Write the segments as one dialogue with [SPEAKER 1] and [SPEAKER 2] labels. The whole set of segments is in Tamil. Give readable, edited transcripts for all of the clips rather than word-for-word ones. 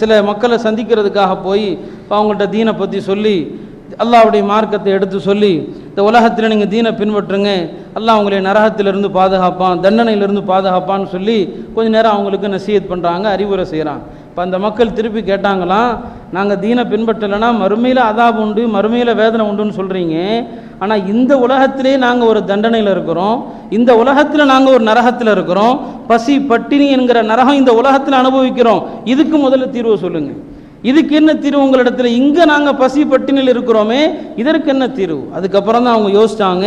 [SPEAKER 1] சில மக்களை சந்திக்கிறதுக்காக போய் அவங்கள்ட்ட தீனை பற்றி சொல்லி அல்லாஹ்வுடைய மார்க்கத்தை எடுத்து சொல்லி இந்த உலகத்தில் நீங்கள் தீனை பின்பற்றுங்க, அல்லாஹ் உங்களை நரகத்திலிருந்து பாதுகாப்பான், தண்டனையிலிருந்து பாதுகாப்பான்னு சொல்லி கொஞ்ச நேரம் அவங்களுக்கு நசீஹத் பண்ணுறாங்க, அறிவுரை செய்கிறாங்க. இப்போ அந்த மக்கள் திருப்பி கேட்டாங்களாம், நாங்கள் தீனை பின்பற்றலைன்னா மறுமையில் அதாப் உண்டு, மறுமையில் வேதனை உண்டுன்னு சொல்கிறீங்க, ஆனால் இந்த உலகத்திலே நாங்கள் ஒரு தண்டனையில் இருக்கிறோம், இந்த உலகத்தில் நாங்கள் ஒரு நரகத்தில் இருக்கிறோம், பசி பட்டினி என்கிற நரகம் இந்த உலகத்தில் அனுபவிக்கிறோம், இதுக்கு முதல்ல தீர்வு சொல்லுங்கள், இதுக்கு என்ன தீர்வு உங்களிடத்துல? இங்கே நாங்கள் பசி பட்டினியில் இருக்கிறோமே, இதற்கு என்ன தீர்வு? அதுக்கப்புறம் தான் அவங்க யோசிச்சாங்க,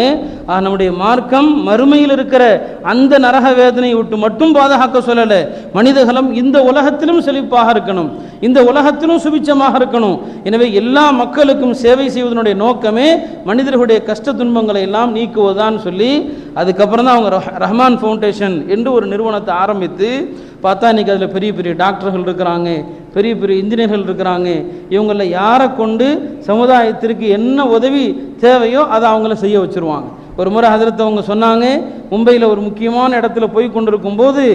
[SPEAKER 1] நம்முடைய மார்க்கம் மறுமையில் இருக்கிற அந்த நரக வேதனையை விட்டு மட்டும் பாதுகாக்க சொல்லலை, மனிதர்களும் இந்த உலகத்திலும் செழிப்பாக இருக்கணும், இந்த உலகத்திலும் சுபிச்சமாக இருக்கணும். எனவே எல்லா மக்களுக்கும் சேவை செய்வதனுடைய நோக்கமே மனிதர்களுடைய கஷ்ட துன்பங்களை எல்லாம் நீக்குவதுதான் சொல்லி அதுக்கப்புறம் தான் அவங்க ரஹ்மான் ஃபவுண்டேஷன் என்று ஒரு நிறுவனத்தை ஆரம்பித்து பார்த்தா இன்றைக்கி அதில் பெரிய பெரிய டாக்டர்கள் இருக்கிறாங்க, பெரிய பெரிய இன்ஜினியர்கள் இருக்கிறாங்க. இவங்களில் யாரை கொண்டு சமுதாயத்திற்கு என்ன உதவி தேவையோ அதை அவங்கள செய்ய வச்சுருவாங்க. ஒரு முறை ஹதரத் அவங்க சொன்னாங்க, மும்பையில் ஒரு முக்கியமான இடத்துல போய் கொண்டிருக்கும் போது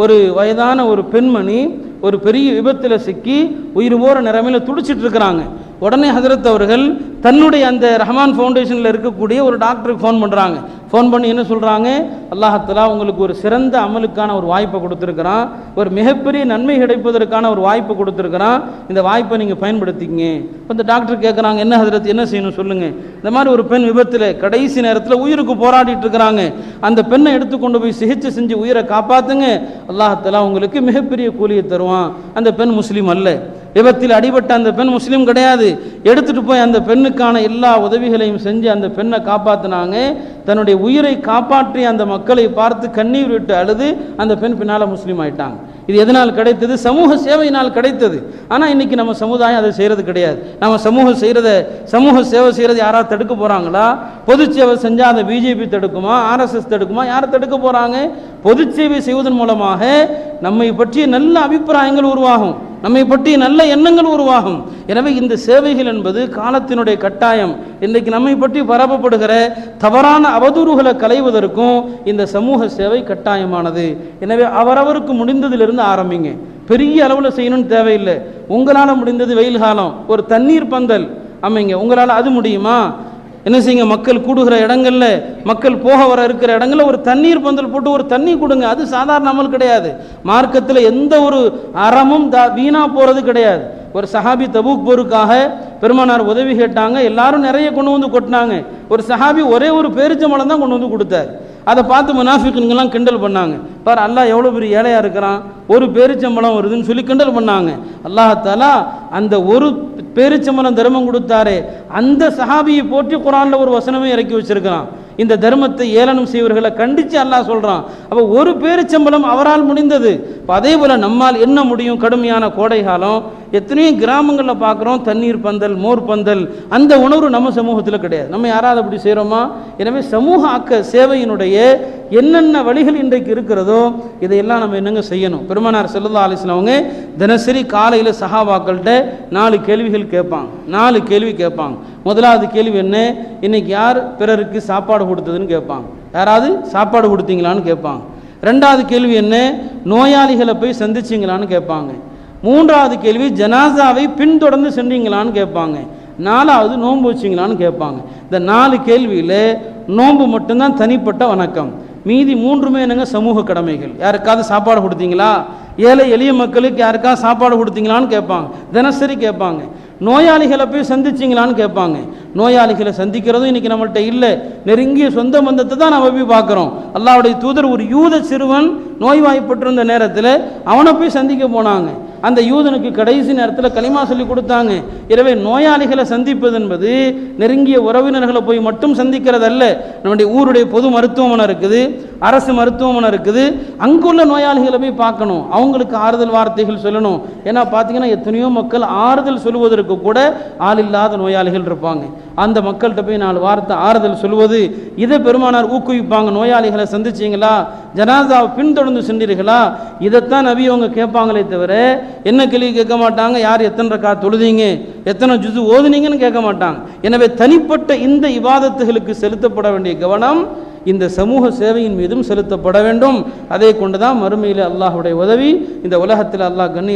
[SPEAKER 1] ஒரு வயதான ஒரு பெண்மணி ஒரு பெரிய விபத்தில் சிக்கி உயிர் போகிற நிலைமையில் துடிச்சிட்டு இருக்கிறாங்க. உடனே ஹதரத் அவர்கள் தன்னுடைய அந்த ரஹ்மான் ஃபவுண்டேஷனில் இருக்கக்கூடிய ஒரு டாக்டருக்கு ஃபோன் பண்ணுறாங்க. ஃபோன் பண்ணி என்ன சொல்கிறாங்க, அல்லாஹ் உங்களுக்கு ஒரு சிறந்த அமலுக்கான ஒரு வாய்ப்பை கொடுத்துருக்கிறான், ஒரு மிகப்பெரிய நன்மை கிடைப்பதற்கான ஒரு வாய்ப்பு கொடுத்துருக்கிறான், இந்த வாய்ப்பை நீங்கள் பயன்படுத்திங்க. இப்போ இந்த டாக்டர் கேட்குறாங்க, என்ன ஹதரத் என்ன செய்யணும் சொல்லுங்கள். இந்த மாதிரி ஒரு பெண் விபத்தில் கடைசி நேரத்தில் உயிருக்கு போராடிட்டு இருக்கிறாங்க, அந்த பெண்ணை எடுத்துக்கொண்டு போய் சிகிச்சை செஞ்சு உயிரை காப்பாற்றுங்க, அல்லாஹ் உங்களுக்கு மிகப்பெரிய கூலியை தருவான். அந்த பெண் முஸ்லீம் அல்ல, விபத்தில் அடிபட்ட அந்த பெண் முஸ்லீம் கிடையாது. எடுத்துட்டு போய் அந்த பெண்ணுக்கான எல்லா உதவிகளையும் செஞ்சு அந்த பெண்ணை காப்பாற்றினாங்க. தன்னுடைய உயிரை காப்பாற்றி அந்த மக்களை பார்த்து கண்ணீர் விட்டு அழுது அந்த பெண் பின்னால் முஸ்லீம் ஆயிட்டாங்க. இது எதனால் கிடைத்தது? சமூக சேவையினால் கிடைத்தது. ஆனால் இன்னைக்கு நம்ம சமுதாயம் அதை செய்கிறது கிடையாது. நம்ம சமூக சேவை செய்கிறது யாராவது தடுக்க போகிறாங்களா? பொது சேவை செஞ்சால் அதை பிஜேபி தடுக்குமா, ஆர்எஸ்எஸ் தடுக்குமா? யாரை தடுக்க போகிறாங்க? பொது சேவை செய்வதன் மூலமாக நம்மை பற்றிய நல்ல அபிப்பிராயங்கள் உருவாகும், நம்மை பற்றிய நல்ல எண்ணங்கள் உருவாகும். எனவே இந்த சேவைகள் என்பது காலத்தினுடைய கட்டாயம். இன்றைக்கு நம்மை பற்றி பரப்பப்படுகிற தவறான அவதூறுகளை களைவதற்கும் இந்த சமூக சேவை கட்டாயமானது. எனவே அவரவருக்கு முடிந்ததிலிருந்து ஆரம்பிங்க, பெரிய அளவில் செய்யணும்னு தேவையில்லை. உங்களால் முடிந்தது வெயில் காலம் ஒரு தண்ணீர் பந்தல் அமைங்க, உங்களால் அது முடியுமா? என்ன செய்யுங்க, மக்கள் கூடுகிற இடங்கள்ல, மக்கள் போக வர இருக்கிற இடங்கள்ல ஒரு தண்ணீர் பந்தல் போட்டு ஒரு தண்ணி கொடுங்க. அது சாதாரண அமல் கிடையாது. மார்க்கத்தில் எந்த ஒரு அறமும் வீணா போறது கிடையாது. ஒரு சஹாபி தபூக் போருக்காக பெருமானார் உதவி கேட்டாங்க, எல்லாரும் நிறைய கொண்டு வந்து கொட்டினாங்க. ஒரு சஹாபி ஒரே ஒரு பேரிச்சம்பழம் தான் கொண்டு வந்து கொடுத்தார். அதை பார்த்து முனாஃபிக்குங்கெல்லாம் கிண்டல் பண்ணாங்க. பார் அல்லாஹ் எவ்வளோ பெரிய ஏழையா இருக்கிறான், ஒரு பேரிச்சம்பழம் வருதுன்னு சொல்லி கிண்டல் பண்ணாங்க. அல்லாஹ் தஆலா அந்த ஒரு பேரிச்சம்பழம் தர்மம் கொடுத்தாரே அந்த சஹாபியை போற்றி குர்ஆன்ல ஒரு வசனமே இறக்கி வச்சிருக்கிறான். இந்த தர்மத்தை ஏளனம் செய்வர்களை கண்டித்து அல்லாஹ் சொல்கிறான். அப்போ ஒரு பேரிச்சம்பளம் அவரால் முடிந்தது. அதே போல் நம்மால் என்ன முடியும்? கடுமையான கோடை காலம், எத்தனையோ கிராமங்களில் பார்க்குறோம் தண்ணீர் பந்தல், மோர் பந்தல், அந்த உணர்வு நம்ம சமூகத்தில் கிடையாது. நம்ம யாராவது அப்படி செய்கிறோமா? எனவே சமூக சேவையினுடைய என்னென்ன வழிகள் இன்றைக்கு இருக்கிறதோ இதையெல்லாம் நம்ம என்னங்க செய்யணும். பெருமானார் ஸல்லல்லாஹு அலைஹி வஸல்லம் அவங்க தினசரி காலையில் சஹாபாக்கள்கிட்ட 4 கேள்விகள் கேட்பாங்க. 4 கேள்வி கேட்பாங்க. முதலாவது கேள்வி என்ன? இன்னைக்கு யார் பிறருக்கு சாப்பாடு கொடுத்ததுன்னு கேட்பாங்க. யாராவது சாப்பாடு கொடுத்தீங்களான்னு கேட்பாங்க. 2வது கேள்வி என்ன? நோயாளிகளை போய் சந்திச்சிங்களான்னு கேட்பாங்க. 3வது கேள்வி ஜனாசாவை பின்தொடர்ந்து சென்றீங்களான்னு கேட்பாங்க. 4வது நோன்பு வச்சிங்களான்னு கேட்பாங்க. இந்த 4 கேள்வியில் நோன்பு மட்டும்தான் தனிப்பட்ட வணக்கம், மீதி 3மே என்னங்க சமூக கடமைகள். யாருக்காவது சாப்பாடு கொடுத்தீங்களா, ஏழை எளிய மக்களுக்கு யாருக்காவது சாப்பாடு கொடுத்தீங்களான்னு கேட்பாங்க, தினசரி கேட்பாங்க. நோயாளிகளை போய் சந்திச்சிங்களான்னு கேட்பாங்க. நோயாளிகளை சந்திக்கிறதும் இன்னைக்கு நம்மள்கிட்ட இல்லை. நெருங்கிய சொந்த பந்தத்தை தான் நம்ம போய் பார்க்குறோம். அல்லாஹ்வுடைய தூதர் ஒரு யூத சிறுவன் நோய்வாய்ப்பட்டிருந்த நேரத்தில் அவனை போய் சந்திக்க போனாங்க. அந்த யூதனுக்கு கடைசி நேரத்தில் கலிமா சொல்லி கொடுத்தாங்க. எனவே நோயாளிகளை சந்திப்பது என்பது நெருங்கிய உறவினர்களை போய் மட்டும் சந்திக்கிறதல்ல. நம்முடைய ஊருடைய பொது மருத்துவமனை இருக்குது, அரசு மருத்துவமனை இருக்குது, அங்குள்ள நோயாளிகளை போய் பார்க்கணும், அவங்களுக்கு ஆறுதல் வார்த்தைகள் சொல்லணும். ஏன்னா பார்த்தீங்கன்னா எத்தனையோ மக்கள் ஆறுதல் சொல்லுவதற்கு கூட ஆள் இல்லாத நோயாளிகள் இருப்பாங்க. அந்த மக்கள்கிட்ட போய் 4 வார்த்தை ஆறுதல் சொல்லுவது, இதை பெருமானார் ஊக்குவிப்பாங்க. நோயாளிகளை சந்திச்சிங்களா, ஜனாசாவை பின்தொடர்ந்து சென்றீர்களா? இதைத்தான் நபி அவங்க கேட்பாங்களே தவிர என்ன கேள்வி கேட்க மாட்டாங்க. யார் எத்தனை ரக்காத் தொழுதீங்க, எத்தனை ஜுது ஓதுனீங்கன்னு கேட்க மாட்டாங்க. எனவே தனிப்பட்ட இந்த இபாதத்துகளுக்கு செலுத்தப்பட வேண்டிய கவனம் இந்த சமூக சேவையின் மீதும் செலுத்தப்பட வேண்டும். அதை கொண்டுதான் மறுமையில் அல்லாஹ்வுடைய உதவி இந்த உலகத்தில் அல்லாஹ் கண்ணி